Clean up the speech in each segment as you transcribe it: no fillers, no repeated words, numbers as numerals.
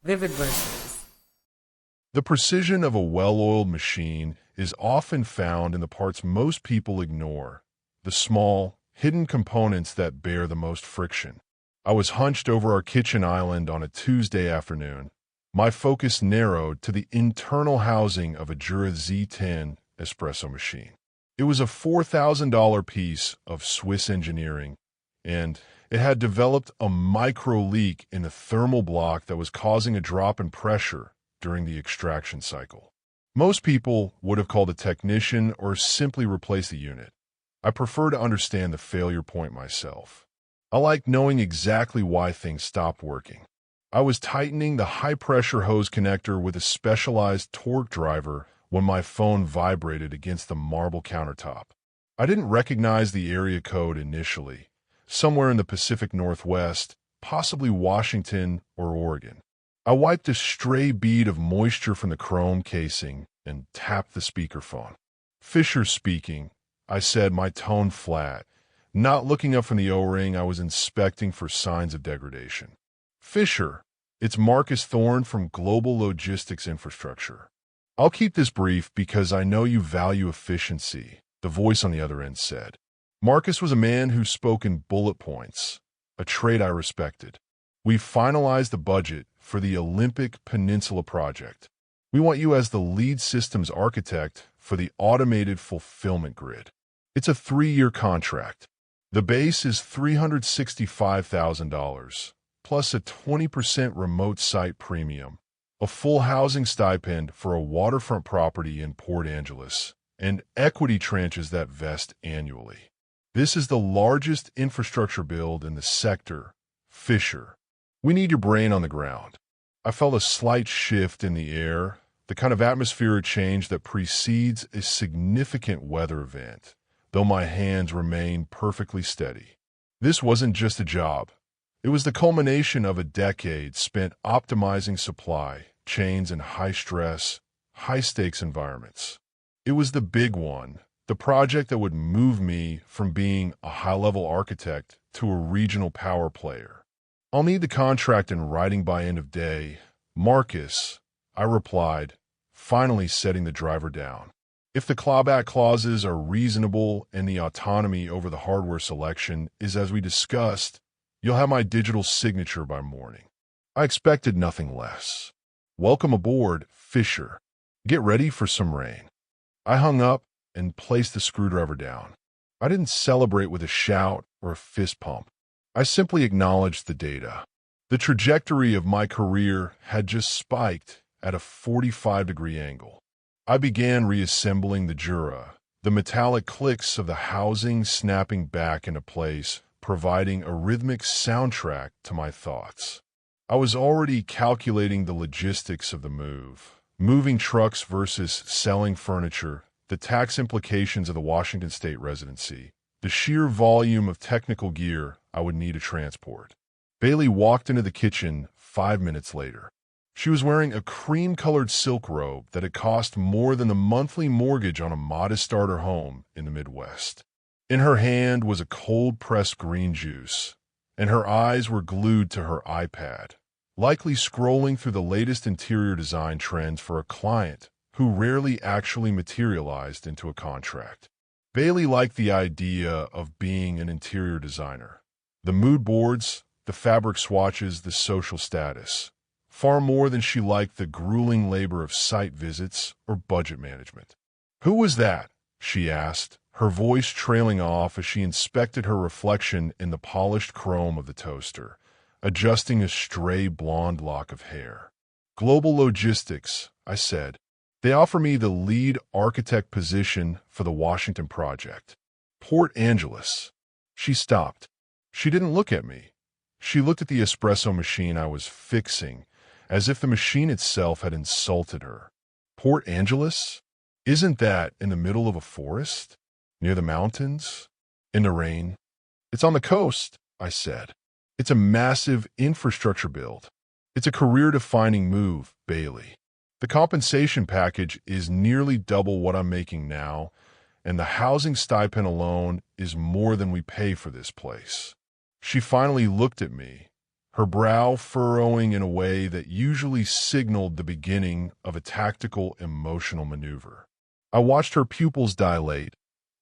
vivid verses. The precision of a well-oiled machine is often found in the parts most people ignore, the small, hidden components that bear the most friction. I was hunched over our kitchen island on a Tuesday afternoon. My focus narrowed to the internal housing of a Jura Z10 espresso machine. It was a $4,000 piece of Swiss engineering, and it had developed a micro leak in the thermal block that was causing a drop in pressure during the extraction cycle. Most people would have called a technician or simply replaced the unit. I prefer to understand the failure point myself. I like knowing exactly why things stopped working. I was tightening the high-pressure hose connector with a specialized torque driver when my phone vibrated against the marble countertop. I didn't recognize the area code initially, somewhere in the Pacific Northwest, possibly Washington or Oregon. I wiped a stray bead of moisture from the chrome casing and tapped the speakerphone. "Fisher speaking," I said, my tone flat. Not looking up from the O-ring, I was inspecting for signs of degradation. "Fisher, it's Marcus Thorne from Global Logistics Infrastructure. I'll keep this brief because I know you value efficiency," the voice on the other end said. Marcus was a man who spoke in bullet points, a trait I respected. "We've finalized the budget for the Olympic Peninsula project. We want you as the lead systems architect for the automated fulfillment grid. It's a 3-year contract. The base is $365,000, plus a 20% remote site premium, a full housing stipend for a waterfront property in Port Angeles, and equity tranches that vest annually. This is the largest infrastructure build in the sector. Fisher, we need your brain on the ground." I felt a slight shift in the air, the kind of atmospheric change that precedes a significant weather event, though my hands remained perfectly steady. This wasn't just a job. It was the culmination of a decade spent optimizing supply chains in high-stress, high-stakes environments. It was the big one, the project that would move me from being a high-level architect to a regional power player. "I'll need the contract in writing by end of day, Marcus," I replied, finally setting the driver down. "If the clawback clauses are reasonable and the autonomy over the hardware selection is as we discussed, you'll have my digital signature by morning." I expected nothing less. "Welcome aboard, Fisher. Get ready for some rain." I hung up and placed the screwdriver down. I didn't celebrate with a shout or a fist pump. I simply acknowledged the data. The trajectory of my career had just spiked at a 45-degree angle. I began reassembling the Jura, the metallic clicks of the housing snapping back into place, providing a rhythmic soundtrack to my thoughts. I was already calculating the logistics of the move, moving trucks versus selling furniture, the tax implications of the Washington state residency, the sheer volume of technical gear I would need to transport. Bailey walked into the kitchen 5 minutes later. She was wearing a cream-colored silk robe that had cost more than the monthly mortgage on a modest starter home in the Midwest. In her hand was a cold-pressed green juice, and her eyes were glued to her iPad, likely scrolling through the latest interior design trends for a client who rarely actually materialized into a contract. Bailey liked the idea of being an interior designer. The mood boards, the fabric swatches, the social status, far more than she liked the grueling labor of site visits or budget management. "Who was that?" she asked, her voice trailing off as she inspected her reflection in the polished chrome of the toaster, adjusting a stray blonde lock of hair. "Global Logistics," I said. "They offer me the lead architect position for the Washington project." "Port Angeles." She stopped. She didn't look at me. She looked at the espresso machine I was fixing, as if the machine itself had insulted her. "Port Angeles? Isn't that in the middle of a forest? Near the mountains? In the rain?" "It's on the coast," I said. "It's a massive infrastructure build. It's a career-defining move, Bailey. The compensation package is nearly double what I'm making now, and the housing stipend alone is more than we pay for this place." She finally looked at me, her brow furrowing in a way that usually signaled the beginning of a tactical emotional maneuver. I watched her pupils dilate,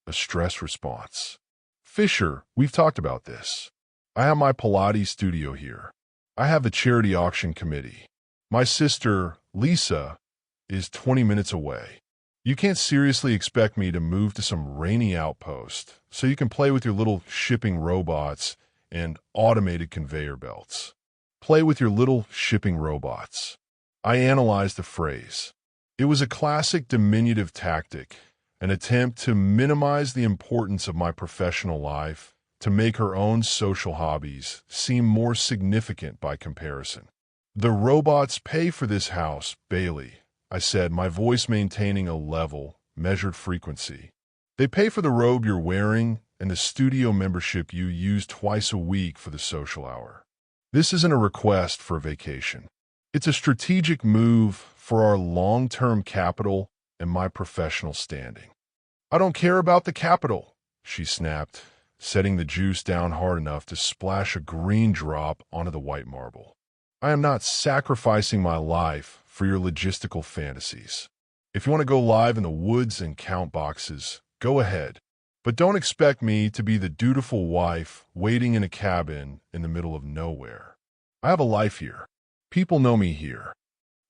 a stress response. Fisher, we've talked about this. I have my Pilates studio here. I have the charity auction committee. My sister, Lisa, is 20 minutes away. You can't seriously expect me to move to some rainy outpost so you can play with your little shipping robots and automated conveyor belts. Play with your little shipping robots. I analyzed the phrase. It was a classic diminutive tactic, an attempt to minimize the importance of my professional life, to make her own social hobbies seem more significant by comparison. The robots pay for this house, Bailey, I said, my voice maintaining a level, measured frequency. They pay for the robe you're wearing and the studio membership you use twice a week for the social hour. This isn't a request for a vacation. It's a strategic move for our long-term capital and my professional standing. I don't care about the capital, she snapped, setting the juice down hard enough to splash a green drop onto the white marble. I am not sacrificing my life for your logistical fantasies. If you want to go live in the woods and count boxes, go ahead. But don't expect me to be the dutiful wife waiting in a cabin in the middle of nowhere. I have a life here. People know me here.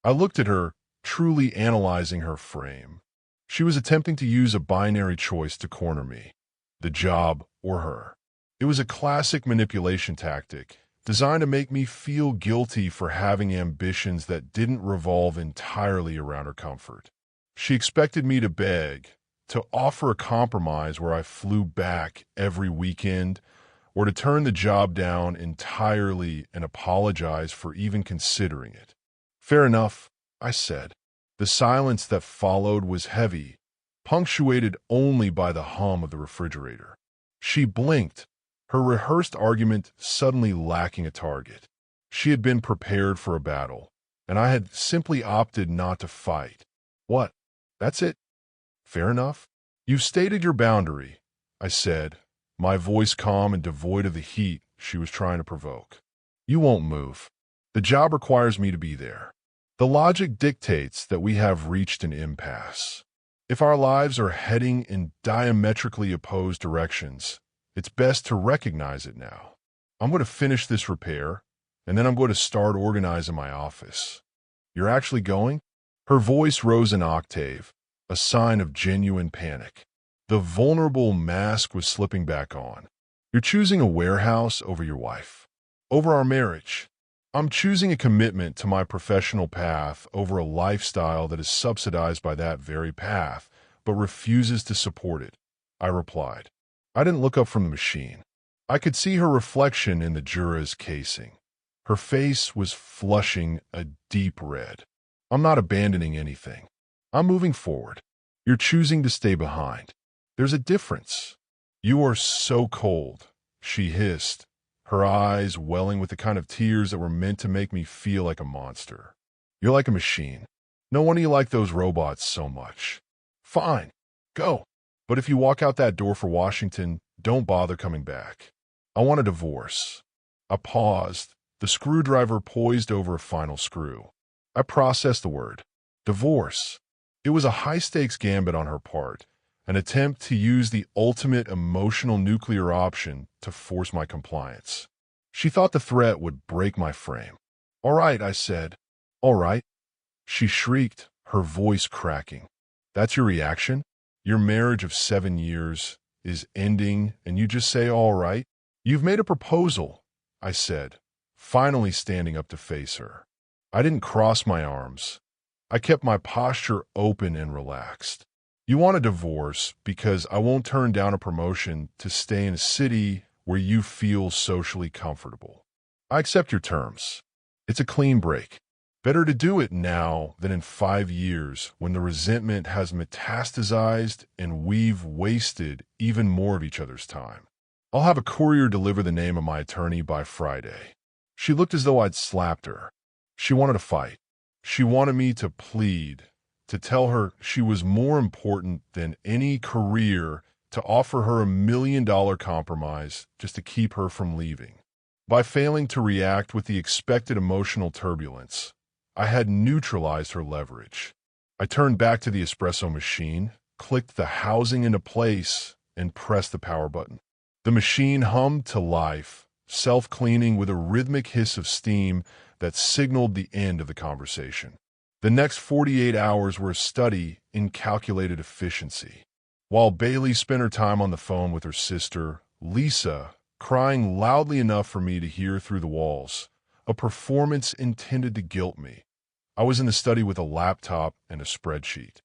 I looked at her, truly analyzing her frame. She was attempting to use a binary choice to corner me, the job or her. It was a classic manipulation tactic, designed to make me feel guilty for having ambitions that didn't revolve entirely around her comfort. She expected me to beg, to offer a compromise where I flew back every weekend, or to turn the job down entirely and apologize for even considering it. Fair enough, I said. The silence that followed was heavy, punctuated only by the hum of the refrigerator. She blinked, her rehearsed argument suddenly lacking a target. She had been prepared for a battle, and I had simply opted not to fight. What? That's it? Fair enough. You've stated your boundary, I said, my voice calm and devoid of the heat she was trying to provoke. You won't move. The job requires me to be there. The logic dictates that we have reached an impasse. If our lives are heading in diametrically opposed directions, it's best to recognize it now. I'm going to finish this repair, and then I'm going to start organizing my office. You're actually going? Her voice rose an octave, a sign of genuine panic. The vulnerable mask was slipping back on. You're choosing a warehouse over your wife. Over our marriage. I'm choosing a commitment to my professional path over a lifestyle that is subsidized by that very path, but refuses to support it, I replied. I didn't look up from the machine. I could see her reflection in the Jura's casing. Her face was flushing a deep red. I'm not abandoning anything. I'm moving forward. You're choosing to stay behind. There's a difference. You are so cold, she hissed, her eyes welling with the kind of tears that were meant to make me feel like a monster. You're like a machine. No wonder you like those robots so much. Fine, go. But if you walk out that door for Washington, don't bother coming back. I want a divorce. I paused, the screwdriver poised over a final screw. I processed the word. Divorce. It was a high-stakes gambit on her part, an attempt to use the ultimate emotional nuclear option to force my compliance. She thought the threat would break my frame. All right, I said. All right. She shrieked, her voice cracking. That's your reaction? Your marriage of 7 years is ending and you just say, all right? You've made a proposal, I said, finally standing up to face her. I didn't cross my arms. I kept my posture open and relaxed. You want a divorce because I won't turn down a promotion to stay in a city where you feel socially comfortable. I accept your terms. It's a clean break. Better to do it now than in 5 years when the resentment has metastasized and we've wasted even more of each other's time. I'll have a courier deliver the name of my attorney by Friday. She looked as though I'd slapped her. She wanted to fight. She wanted me to plead, to tell her she was more important than any career, to offer her $1 million compromise just to keep her from leaving. By failing to react with the expected emotional turbulence, I had neutralized her leverage. I turned back to the espresso machine, clicked the housing into place, and pressed the power button. The machine hummed to life, self-cleaning with a rhythmic hiss of steam that signaled the end of the conversation. The next 48 hours were a study in calculated efficiency. While Bailey spent her time on the phone with her sister, Lisa, crying loudly enough for me to hear through the walls, a performance intended to guilt me, I was in the study with a laptop and a spreadsheet.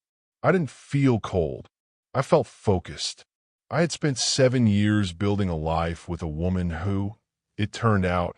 I didn't feel cold. I felt focused. I had spent 7 years building a life with a woman who, it turned out,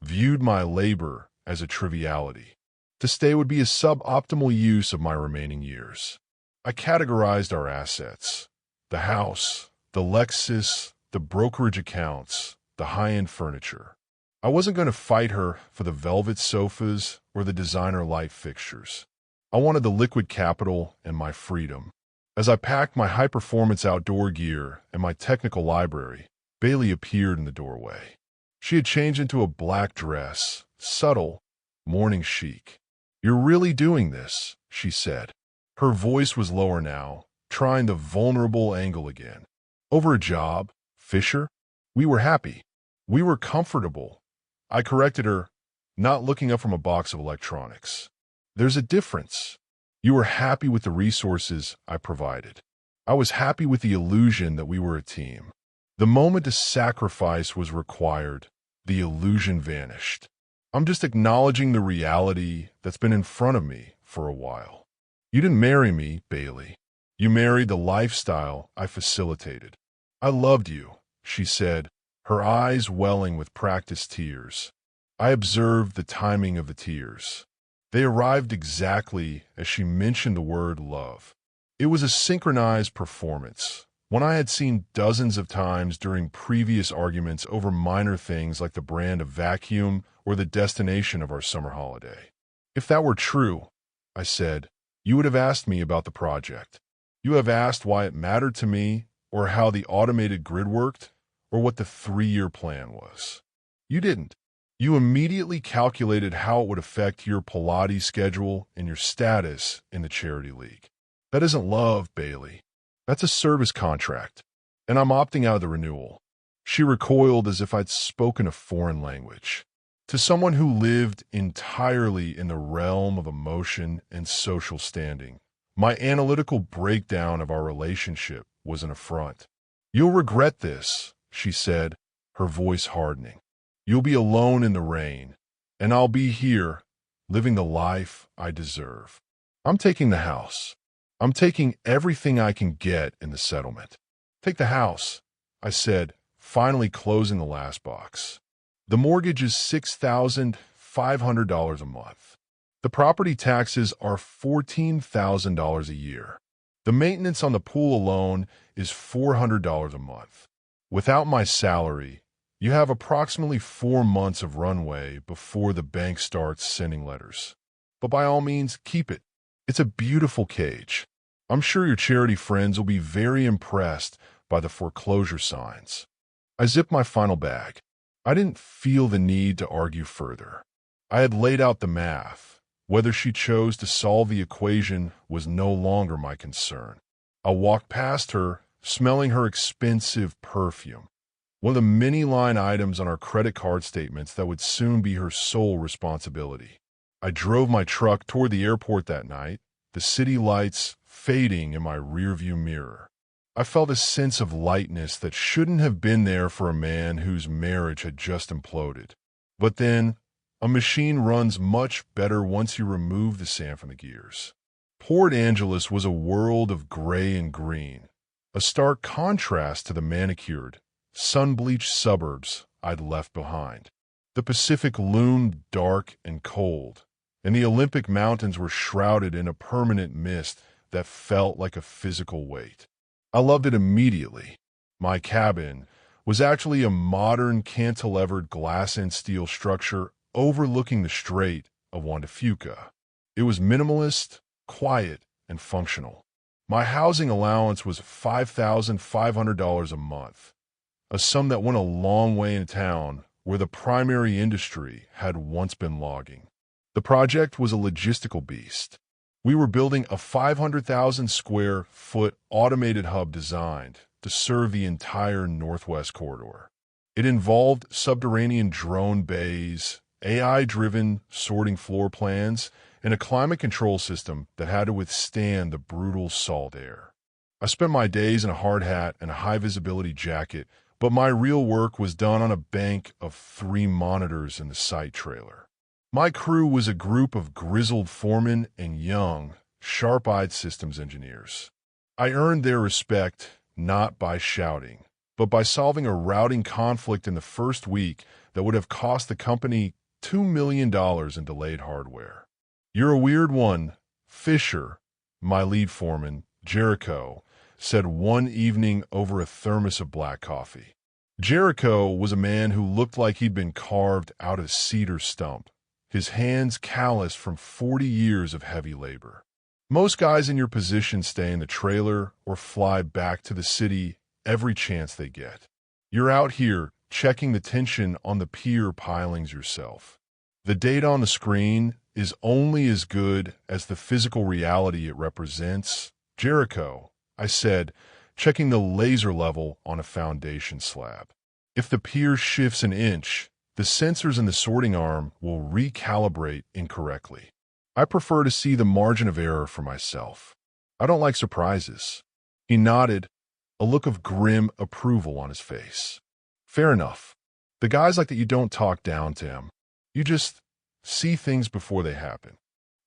viewed my labor as a triviality. To stay would be a suboptimal use of my remaining years. I categorized our assets: the house, the Lexus, the brokerage accounts, the high-end furniture. I wasn't going to fight her for the velvet sofas or the designer light fixtures. I wanted the liquid capital and my freedom. As I packed my high-performance outdoor gear and my technical library, Bailey appeared in the doorway. She had changed into a black dress, subtle, morning chic. "You're really doing this," she said. Her voice was lower now, trying the vulnerable angle again. "Over a job, Fisher? We were happy. We were comfortable." I corrected her, not looking up from a box of electronics. "There's a difference. You were happy with the resources I provided. I was happy with the illusion that we were a team. The moment a sacrifice was required, the illusion vanished. I'm just acknowledging the reality that's been in front of me for a while. You didn't marry me, Bailey. You married the lifestyle I facilitated. I loved you," she said, her eyes welling with practiced tears. I observed the timing of the tears. They arrived exactly as she mentioned the word love. It was a synchronized performance, one I had seen dozens of times during previous arguments over minor things like the brand of vacuum or the destination of our summer holiday. "If that were true," I said, "you would have asked me about the project. You have asked why it mattered to me, or how the automated grid worked, or what the 3-year plan was. You didn't. You immediately calculated how it would affect your Pilates schedule and your status in the charity league. That isn't love, Bailey. That's a service contract, and I'm opting out of the renewal." She recoiled as if I'd spoken a foreign language. To someone who lived entirely in the realm of emotion and social standing, my analytical breakdown of our relationship was an affront. "You'll regret this," she said, her voice hardening. "You'll be alone in the rain, and I'll be here, living the life I deserve. I'm taking the house. I'm taking everything I can get in the settlement." "Take the house," I said, finally closing the last box. "The mortgage is $6,500 a month. The property taxes are $14,000 a year. The maintenance on the pool alone is $400 a month. Without my salary, you have approximately 4 months of runway before the bank starts sending letters. But by all means, keep it. It's a beautiful cage. I'm sure your charity friends will be very impressed by the foreclosure signs." I zipped my final bag. I didn't feel the need to argue further. I had laid out the math. Whether she chose to solve the equation was no longer my concern. I walked past her, smelling her expensive perfume, one of the many line items on our credit card statements that would soon be her sole responsibility. I drove my truck toward the airport that night, the city lights fading in my rearview mirror. I felt a sense of lightness that shouldn't have been there for a man whose marriage had just imploded. But then, a machine runs much better once you remove the sand from the gears. Port Angeles was a world of gray and green, a stark contrast to the manicured, sun-bleached suburbs I'd left behind. The Pacific loomed dark and cold, and the Olympic Mountains were shrouded in a permanent mist that felt like a physical weight. I loved it immediately. My cabin was actually a modern cantilevered glass and steel structure overlooking the Strait of Juan de Fuca. It was minimalist, quiet, and functional. My housing allowance was $5,500 a month, a sum that went a long way in town where the primary industry had once been logging. The project was a logistical beast. We were building a 500,000 square foot automated hub designed to serve the entire Northwest corridor. It involved subterranean drone bays, AI-driven sorting floor plans, and a climate control system that had to withstand the brutal salt air. I spent my days in a hard hat and a high-visibility jacket, but my real work was done on a bank of 3 monitors in the site trailer. My crew was a group of grizzled foremen and young, sharp-eyed systems engineers. I earned their respect not by shouting, but by solving a routing conflict in the first week that would have cost the company $2 million in delayed hardware. "You're a weird one, Fisher," my lead foreman, Jericho, said one evening over a thermos of black coffee. Jericho was a man who looked like he'd been carved out of cedar stump, his hands calloused from 40 years of heavy labor. Most guys in your position stay in the trailer or fly back to the city every chance they get. You're out here checking the tension on the pier pilings yourself. The data on the screen is only as good as the physical reality it represents. "Jericho," I said, checking the laser level on a foundation slab. "If the pier shifts an inch, the sensors in the sorting arm will recalibrate incorrectly. I prefer to see the margin of error for myself. I don't like surprises." He nodded, a look of grim approval on his face. "Fair enough. The guy's like that. You don't talk down to him. You just see things before they happen."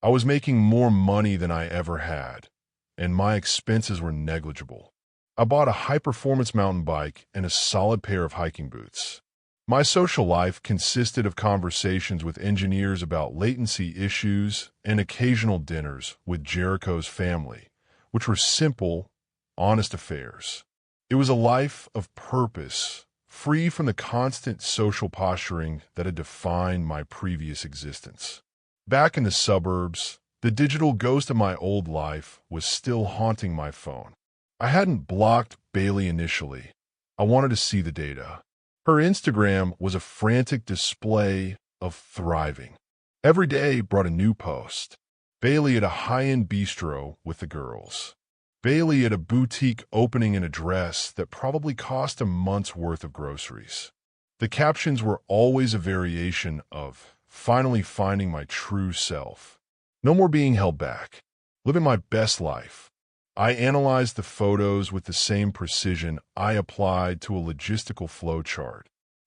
I was making more money than I ever had, and my expenses were negligible. I bought a high-performance mountain bike and a solid pair of hiking boots. My social life consisted of conversations with engineers about latency issues and occasional dinners with Jericho's family, which were simple, honest affairs. It was a life of purpose, free from the constant social posturing that had defined my previous existence. Back in the suburbs, the digital ghost of my old life was still haunting my phone. I hadn't blocked Bailey initially. I wanted to see the data. Her Instagram was a frantic display of thriving. Every day brought a new post. Bailey at a high-end bistro with the girls. Bailey at a boutique opening an address that probably cost a month's worth of groceries. The captions were always a variation of "finally finding my true self." No more being held back. Living my best life. I analyzed the photos with the same precision I applied to a logistical flowchart.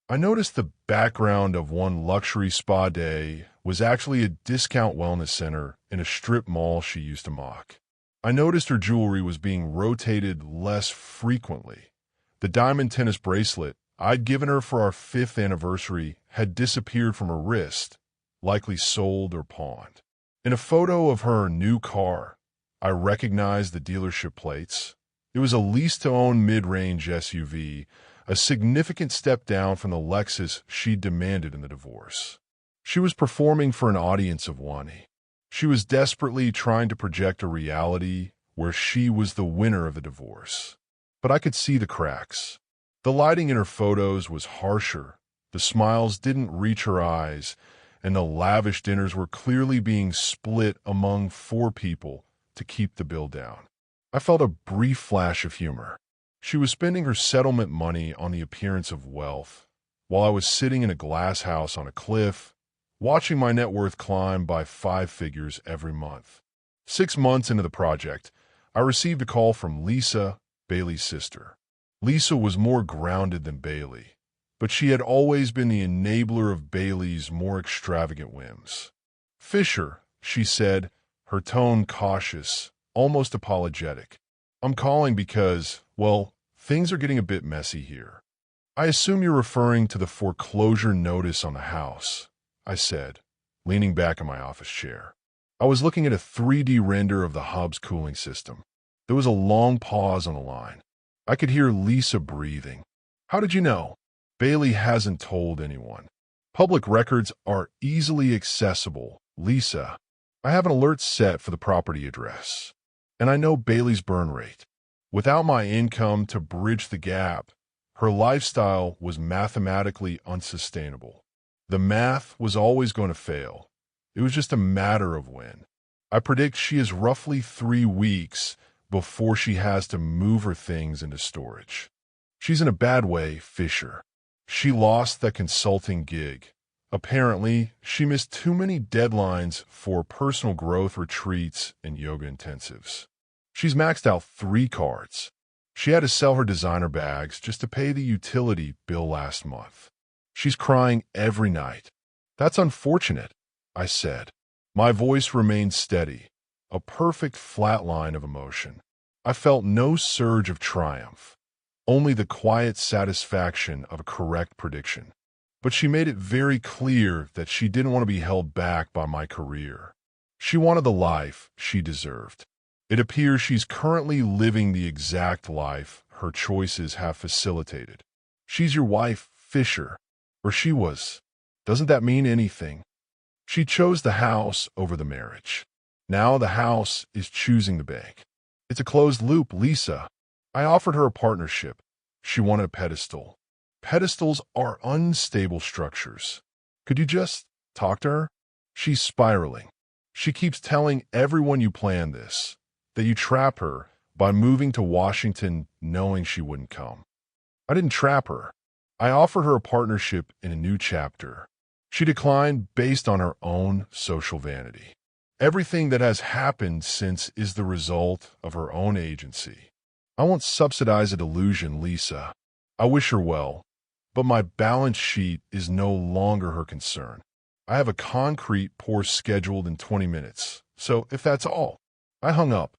I noticed the background of one luxury spa day was actually a discount wellness center in a strip mall she used to mock. I noticed her jewelry was being rotated less frequently. The diamond tennis bracelet I'd given her for our 5th anniversary had disappeared from her wrist, likely sold or pawned. In a photo of her new car, I recognized the dealership plates. It was a lease-to-own mid-range SUV, a significant step down from the Lexus she demanded in the divorce. She was performing for an audience of one. She was desperately trying to project a reality where she was the winner of the divorce. But I could see the cracks. The lighting in her photos was harsher, the smiles didn't reach her eyes, and the lavish dinners were clearly being split among 4 people to keep the bill down. I felt a brief flash of humor. She was spending her settlement money on the appearance of wealth, while I was sitting in a glass house on a cliff, watching my net worth climb by 5 figures every month. 6 months into the project, I received a call from Lisa, Bailey's sister. Lisa was more grounded than Bailey, but she had always been the enabler of Bailey's more extravagant whims. "Fisher," she said, her tone cautious, almost apologetic. "I'm calling because, well, things are getting a bit messy here." "I assume you're referring to the foreclosure notice on the house," I said, leaning back in my office chair. I was looking at a 3D render of the hub's cooling system. There was a long pause on the line. I could hear Lisa breathing. "How did you know?" "Bailey hasn't told anyone. Public records are easily accessible, Lisa. I have an alert set for the property address, and I know Bailey's burn rate. Without my income to bridge the gap, Her lifestyle was mathematically unsustainable. The math was always going to fail. It was just a matter of when. I predict she is roughly 3 weeks before she has to move her things into storage. She's in a bad way, Fisher. She lost that consulting gig. Apparently, she missed too many deadlines for personal growth retreats and yoga intensives. She's maxed out 3 cards. She had to sell her designer bags just to pay the utility bill last month. She's crying every night. That's unfortunate, I said. My voice remained steady, a perfect flat line of emotion. I felt no surge of triumph, only the quiet satisfaction of a correct prediction. But she made it very clear that she didn't want to be held back by my career. She wanted the life she deserved. It appears she's currently living the exact life her choices have facilitated. She's your wife, Fisher, or she was. Doesn't that mean anything? She chose the house over the marriage. Now the house is choosing the bank. It's a closed loop, Lisa. I offered her a partnership. She wanted a pedestal. Pedestals are unstable structures. Could you just talk to her? She's spiraling. She keeps telling everyone you planned this, that you trap her by moving to Washington knowing she wouldn't come. I didn't trap her. I offered her a partnership in a new chapter. She declined based on her own social vanity. Everything that has happened since is the result of her own agency. I won't subsidize a delusion, Lisa. I wish her well, but my balance sheet is no longer her concern. I have a concrete pour scheduled in 20 minutes, so if that's all. I hung up.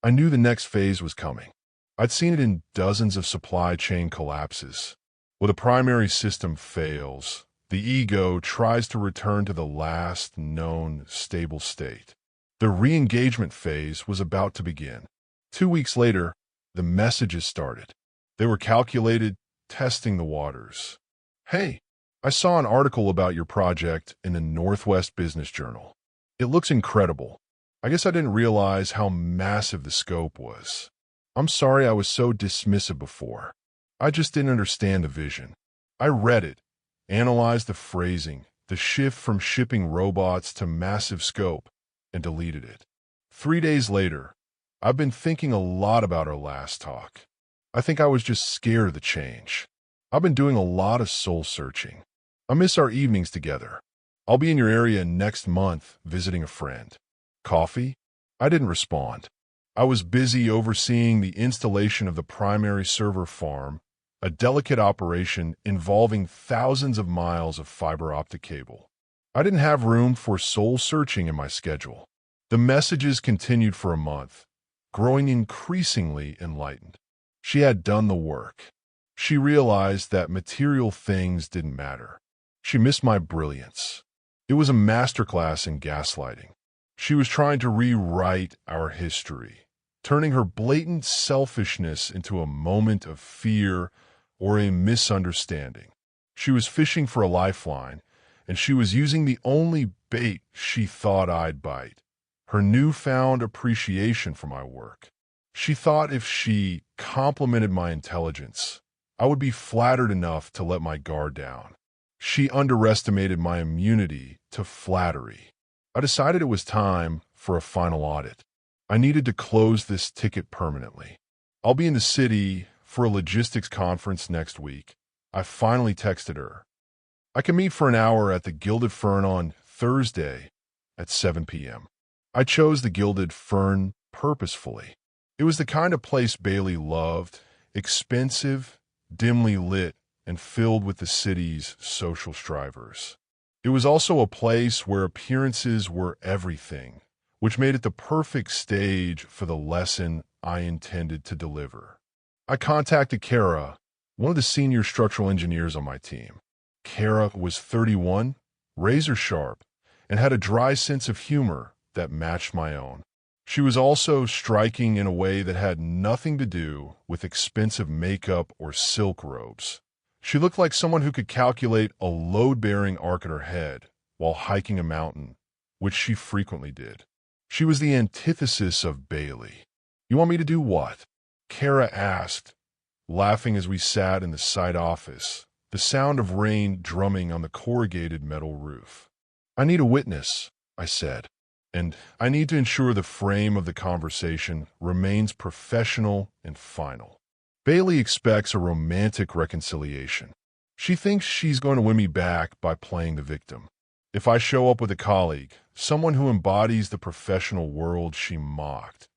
I knew the next phase was coming. I'd seen it in dozens of supply chain collapses. When the primary system fails, the ego tries to return to the last known stable state. The re-engagement phase was about to begin. 2 weeks later, the messages started. They were calculated, testing the waters. Hey, I saw an article about your project in the Northwest Business Journal. It looks incredible. I guess I didn't realize how massive the scope was. I'm sorry I was so dismissive before. I just didn't understand the vision. I read it, analyzed the phrasing, the shift from shipping robots to massive scope, and deleted it. 3 days later, I've been thinking a lot about our last talk. I think I was just scared of the change. I've been doing a lot of soul searching. I miss our evenings together. I'll be in your area next month visiting a friend. Coffee? I didn't respond. I was busy overseeing the installation of the primary server farm, a delicate operation involving thousands of miles of fiber optic cable. I didn't have room for soul searching in my schedule. The messages continued for a month, growing increasingly enlightened. She had done the work. She realized that material things didn't matter. She missed my brilliance. It was a masterclass in gaslighting. She was trying to rewrite our history, turning her blatant selfishness into a moment of fear or a misunderstanding. She was fishing for a lifeline, and she was using the only bait she thought I'd bite, her newfound appreciation for my work. She thought if she complimented my intelligence, I would be flattered enough to let my guard down. She underestimated my immunity to flattery. I decided it was time for a final audit. I needed to close this ticket permanently. I'll be in the city for a logistics conference next week. I finally texted her. I can meet for an hour at the Gilded Fern on Thursday at 7 p.m. I chose the Gilded Fern purposefully. It was the kind of place Bailey loved, expensive, dimly lit, and filled with the city's social strivers. It was also a place where appearances were everything, which made it the perfect stage for the lesson I intended to deliver. I contacted Kara, one of the senior structural engineers on my team. Kara was 31, razor sharp, and had a dry sense of humor that matched my own. She was also striking in a way that had nothing to do with expensive makeup or silk robes. She looked like someone who could calculate a load-bearing arc at her head while hiking a mountain, which she frequently did. She was the antithesis of Bailey. You want me to do what? Kara asked, laughing as we sat in the side office, the sound of rain drumming on the corrugated metal roof. "I need a witness," I said, "and I need to ensure the frame of the conversation remains professional and final." Bailey expects a romantic reconciliation. She thinks she's going to win me back by playing the victim. If I show up with a colleague, someone who embodies the professional world she mocked,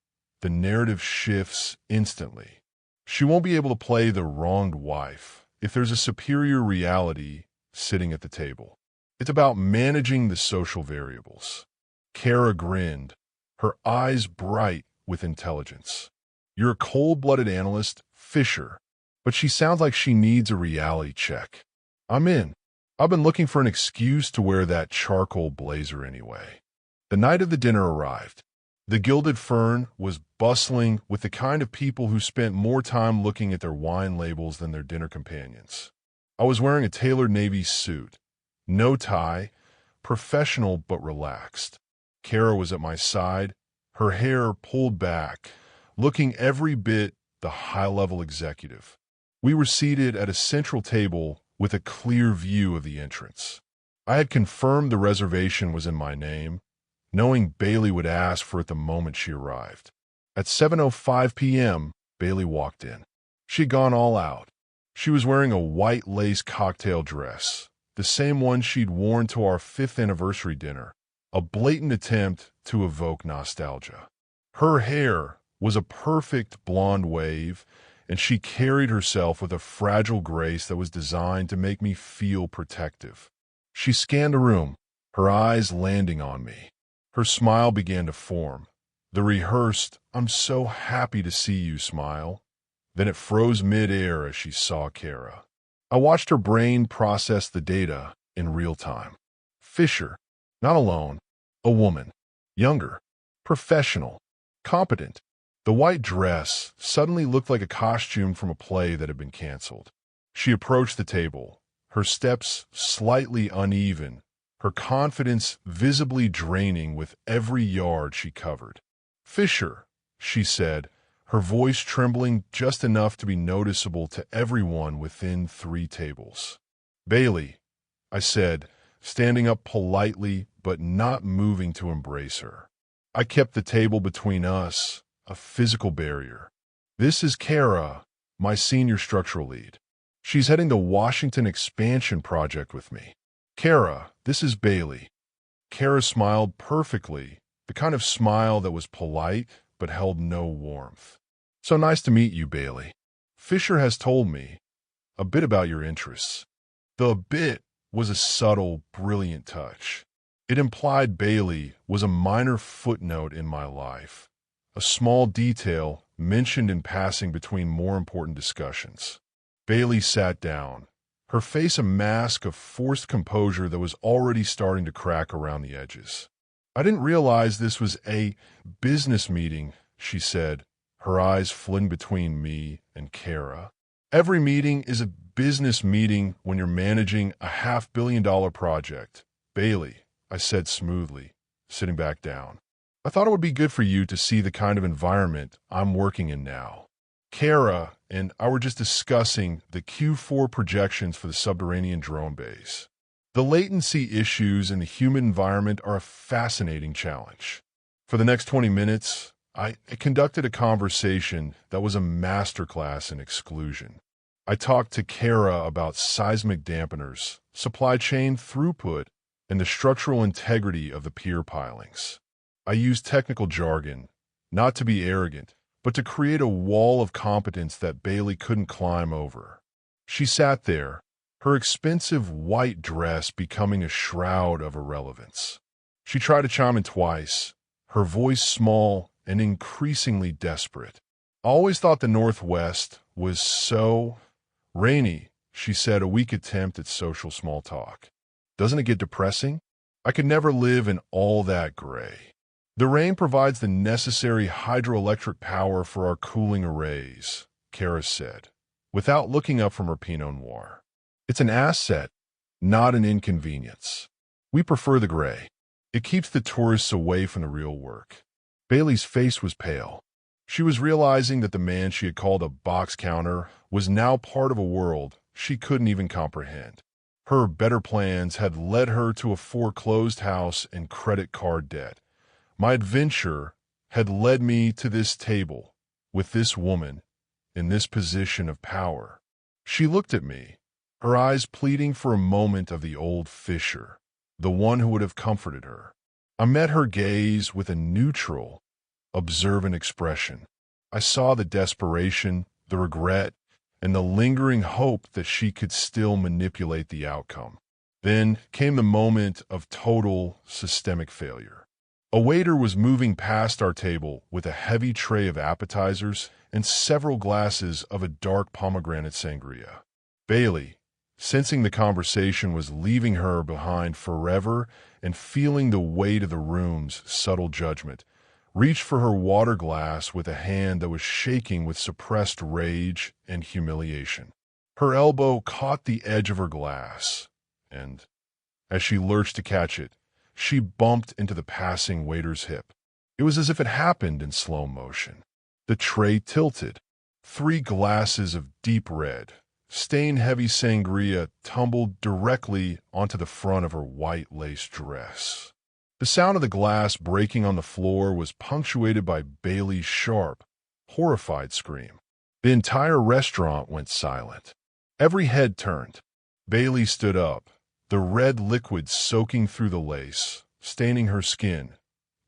the narrative shifts instantly. She won't be able to play the wronged wife if there's a superior reality sitting at the table. It's about managing the social variables. Kara grinned, her eyes bright with intelligence. "You're a cold-blooded analyst, Fisher, but she sounds like she needs a reality check." "I'm in. I've been looking for an excuse to wear that charcoal blazer anyway." The night of the dinner arrived. The Gilded Fern was bustling with the kind of people who spent more time looking at their wine labels than their dinner companions. I was wearing a tailored navy suit, no tie, professional but relaxed. Kara was at my side, her hair pulled back, looking every bit the high-level executive. We were seated at a central table with a clear view of the entrance. I had confirmed the reservation was in my name, knowing Bailey would ask for it the moment she arrived. At 7:05 p.m., Bailey walked in. She had gone all out. She was wearing a white lace cocktail dress, the same one she'd worn to our 5th anniversary dinner, a blatant attempt to evoke nostalgia. Her hair was a perfect blonde wave, and she carried herself with a fragile grace that was designed to make me feel protective. She scanned the room, her eyes landing on me. Her smile began to form, the rehearsed, "I'm so happy to see you" smile. Then it froze mid-air as she saw Kara. I watched her brain process the data in real time. Fisher, not alone, a woman, younger, professional, competent. The white dress suddenly looked like a costume from a play that had been canceled. She approached the table, her steps slightly uneven, her confidence visibly draining with every yard she covered. "Fisher," she said, her voice trembling just enough to be noticeable to everyone within 3 tables. "Bailey," I said, standing up politely but not moving to embrace her. I kept the table between us, a physical barrier. "This is Kara, my senior structural lead. She's heading the Washington expansion project with me. Kara, this is Bailey." Kara smiled perfectly, the kind of smile that was polite but held no warmth. "So nice to meet you, Bailey. Fisher has told me a bit about your interests." The bit was a subtle, brilliant touch. It implied Bailey was a minor footnote in my life, a small detail mentioned in passing between more important discussions. Bailey sat down, her face a mask of forced composure that was already starting to crack around the edges. "I didn't realize this was a business meeting," she said, her eyes flitting between me and Kara. "Every meeting is a business meeting when you're managing a $500 million project, Bailey," I said smoothly, sitting back down. "I thought it would be good for you to see the kind of environment I'm working in now." Kara and I were just discussing the Q4 projections for the subterranean drone base. The latency issues in the human environment are a fascinating challenge. For the next 20 minutes, I conducted a conversation that was a masterclass in exclusion. I talked to Kara about seismic dampeners, supply chain throughput, and the structural integrity of the pier pilings. I used technical jargon, not to be arrogant, but to create a wall of competence that Bailey couldn't climb over. She sat there, her expensive white dress becoming a shroud of irrelevance. She tried to chime in twice, her voice small and increasingly desperate. "I always thought the Northwest was so rainy," she said, a weak attempt at social small talk. "Doesn't it get depressing? I could never live in all that gray." "The rain provides the necessary hydroelectric power for our cooling arrays," Kara said, without looking up from her Pinot Noir. "It's an asset, not an inconvenience. We prefer the gray. It keeps the tourists away from the real work." Bailey's face was pale. She was realizing that the man she had called a box counter was now part of a world she couldn't even comprehend. Her better plans had led her to a foreclosed house and credit card debt. My adventure had led me to this table, with this woman, in this position of power. She looked at me, her eyes pleading for a moment of the old Fisher, the one who would have comforted her. I met her gaze with a neutral, observant expression. I saw the desperation, the regret, and the lingering hope that she could still manipulate the outcome. Then came the moment of total systemic failure. A waiter was moving past our table with a heavy tray of appetizers and several glasses of a dark pomegranate sangria. Bailey, sensing the conversation was leaving her behind forever and feeling the weight of the room's subtle judgment, reached for her water glass with a hand that was shaking with suppressed rage and humiliation. Her elbow caught the edge of her glass, and, as she lurched to catch it, she bumped into the passing waiter's hip. It was as if it happened in slow motion. The tray tilted. 3 glasses of deep red, stain-heavy sangria tumbled directly onto the front of her white lace dress. The sound of the glass breaking on the floor was punctuated by Bailey's sharp, horrified scream. The entire restaurant went silent. Every head turned. Bailey stood up, the red liquid soaking through the lace, staining her skin,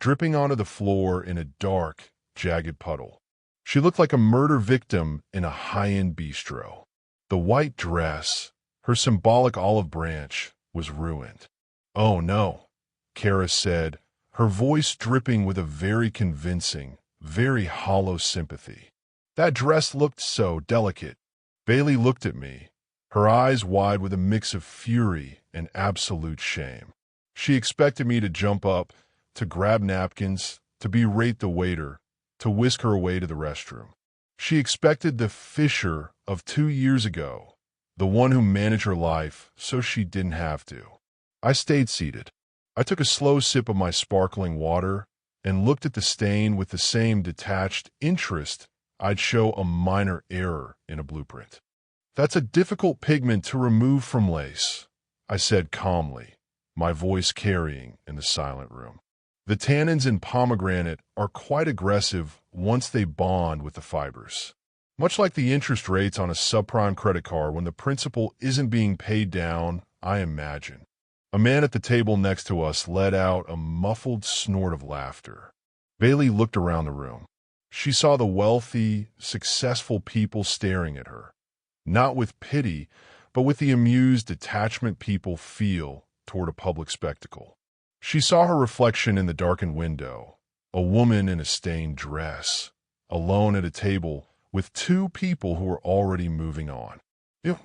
dripping onto the floor in a dark, jagged puddle. She looked like a murder victim in a high-end bistro. The white dress, her symbolic olive branch, was ruined. "Oh no," Kara said, her voice dripping with a very convincing, very hollow sympathy. "That dress looked so delicate." Bailey looked at me, her eyes wide with a mix of fury and absolute shame. She expected me to jump up, to grab napkins, to berate the waiter, to whisk her away to the restroom. She expected the Fisher of 2 years ago, the one who managed her life so she didn't have to. I stayed seated. I took a slow sip of my sparkling water and looked at the stain with the same detached interest I'd show a minor error in a blueprint. "That's a difficult pigment to remove from lace," I said calmly, my voice carrying in the silent room. "The tannins in pomegranate are quite aggressive once they bond with the fibers. Much like the interest rates on a subprime credit card when the principal isn't being paid down, I imagine." A man at the table next to us let out a muffled snort of laughter. Bailey looked around the room. She saw the wealthy, successful people staring at her, not with pity, but with the amused detachment people feel toward a public spectacle. She saw her reflection in the darkened window, a woman in a stained dress, alone at a table with 2 people who were already moving on. "You're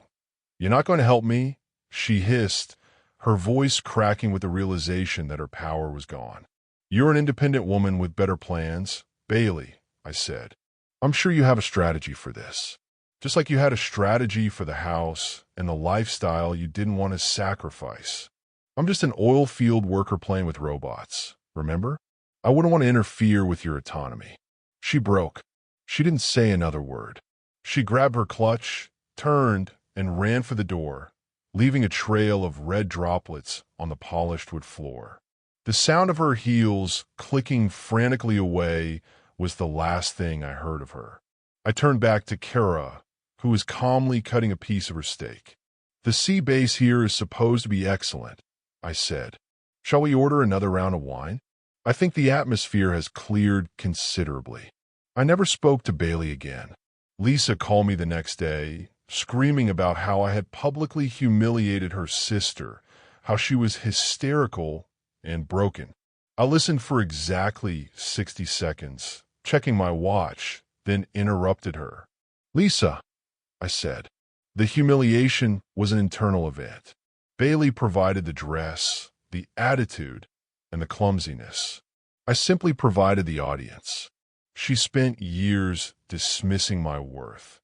not going to help me?" she hissed, her voice cracking with the realization that her power was gone. "You're an independent woman with better plans, Bailey," I said. "I'm sure you have a strategy for this. Just like you had a strategy for the house and the lifestyle you didn't want to sacrifice. I'm just an oil field worker playing with robots, remember? I wouldn't want to interfere with your autonomy." She broke. She didn't say another word. She grabbed her clutch, turned, and ran for the door, leaving a trail of red droplets on the polished wood floor. The sound of her heels clicking frantically away was the last thing I heard of her. I turned back to Kara, who was calmly cutting a piece of her steak. "The sea base here is supposed to be excellent," I said. "Shall we order another round of wine? I think the atmosphere has cleared considerably." I never spoke to Bailey again. Lisa called me the next day, screaming about how I had publicly humiliated her sister, how she was hysterical and broken. I listened for exactly 60 seconds, checking my watch, then interrupted her. "Lisa," I said. The humiliation was an internal event. Bailey provided the dress, the attitude, and the clumsiness. I simply provided the audience. She spent years dismissing my worth.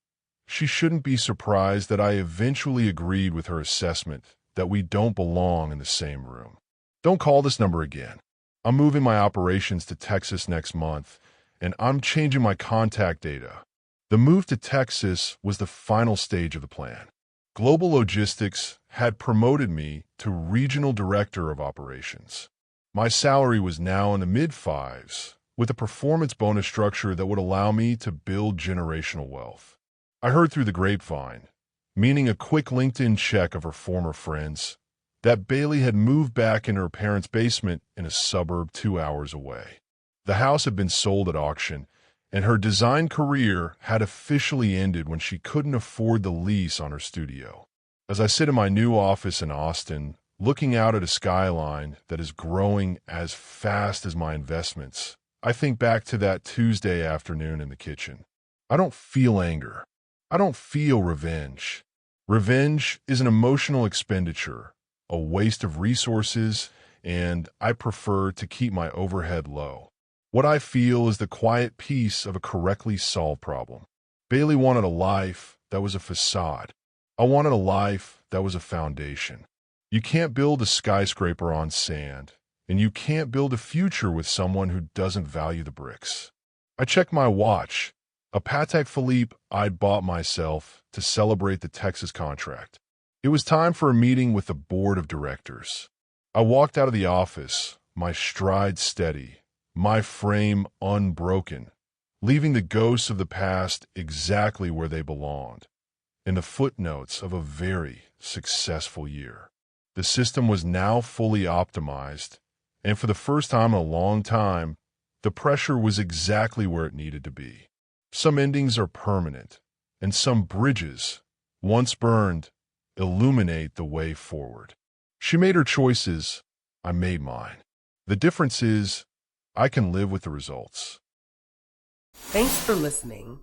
She shouldn't be surprised that I eventually agreed with her assessment that we don't belong in the same room. "Don't call this number again. I'm moving my operations to Texas next month, and I'm changing my contact data. The move to Texas was the final stage of the plan. Global Logistics had promoted me to Regional Director of Operations. My salary was now in the mid-fives, with a performance bonus structure that would allow me to build generational wealth. I heard through the grapevine, meaning a quick LinkedIn check of her former friends, that Bailey had moved back into her parents' basement in a suburb 2 hours away. The house had been sold at auction, and her design career had officially ended when she couldn't afford the lease on her studio. As I sit in my new office in Austin, looking out at a skyline that is growing as fast as my investments, I think back to that Tuesday afternoon in the kitchen. I don't feel anger. I don't feel revenge. Revenge is an emotional expenditure, a waste of resources, and I prefer to keep my overhead low. What I feel is the quiet peace of a correctly solved problem. Bailey wanted a life that was a facade. I wanted a life that was a foundation. You can't build a skyscraper on sand, and you can't build a future with someone who doesn't value the bricks. I checked my watch, a Patek Philippe I'd bought myself to celebrate the Texas contract. It was time for a meeting with the board of directors. I walked out of the office, my stride steady, my frame unbroken, leaving the ghosts of the past exactly where they belonged, in the footnotes of a very successful year. The system was now fully optimized, and for the first time in a long time, the pressure was exactly where it needed to be. Some endings are permanent, and some bridges, once burned, illuminate the way forward. She made her choices, I made mine. The difference is, I can live with the results. Thanks for listening.